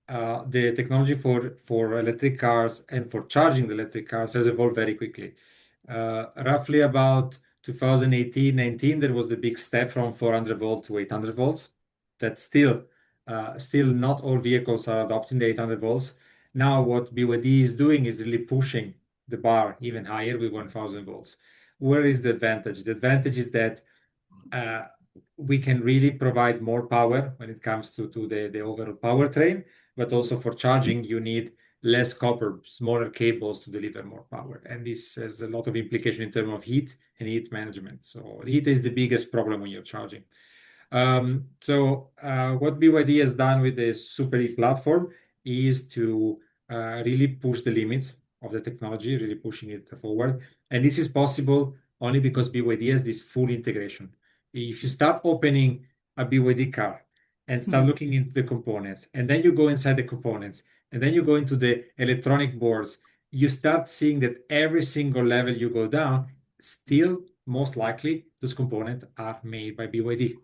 the technology for electric cars and for charging the electric cars has evolved very quickly. Roughly about 2018, 19, there was the big step from 400 volts to 800 volts. That still not all vehicles are adopting the 800 volts. Now what BYD is doing is really pushing the bar even higher with 1000 volts. Where is the advantage? The advantage is that uh, we can really provide more power when it comes to the overall powertrain, but also for charging, you need less copper, smaller cables to deliver more power. And this has a lot of implication in terms of heat and heat management. So heat is the biggest problem when you're charging. What BYD has done with the Super E platform is to really push the limits of the technology, really pushing it forward. And this is possible only because BYD has this full integration. If you start opening a BYD car and start looking into the components, and then you go inside the components, and then you go into the electronic boards, you start seeing that every single level you go down, still most likely those components are made by BYD.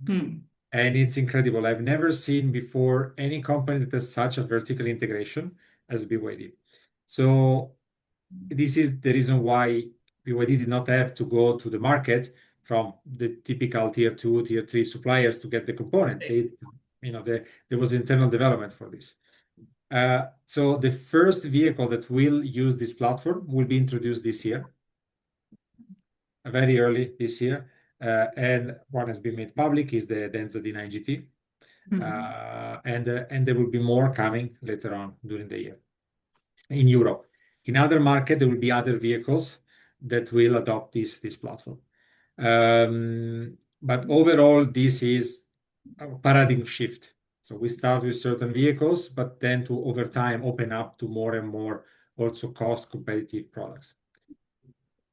And it's incredible. I've never seen before any company that has such a vertical integration as BYD. So this is the reason why BYD did not have to go to the market from the typical tier 2, tier 3 suppliers to get the component. There was internal development for this. So the first vehicle that will use this platform will be introduced this year, very early this year. And what has been made public is the Denza D9 GT. And there will be more coming later on during the year in Europe. In other markets, there will be other vehicles that will adopt this platform. But overall, this is a paradigm shift. So we start with certain vehicles, but then to over time open up to more and more also cost competitive products.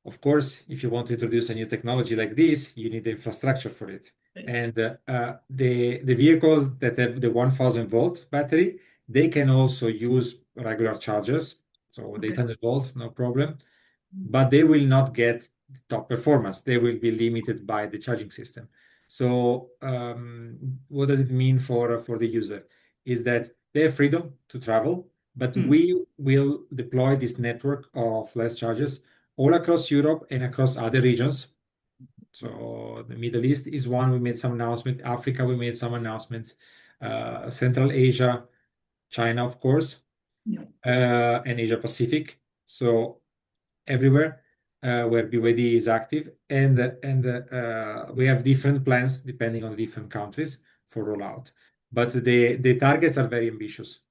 Of course, if you want to introduce a new technology like this, you need the infrastructure for it. And the vehicles that have the 1000-volt battery, they can also use regular chargers. So the 800 volt, no problem. But they will not get top performance. They will be limited by the charging system. So what does it mean for the user? Is that they have freedom to travel, but we will deploy this network of flash chargers all across Europe and across other regions. So the Middle East is one. We made some announcement. Africa, we made some announcements. Central Asia, China, of course, and Asia Pacific. So everywhere where BYD is active, and we have different plans depending on different countries for rollout. But the targets are very ambitious.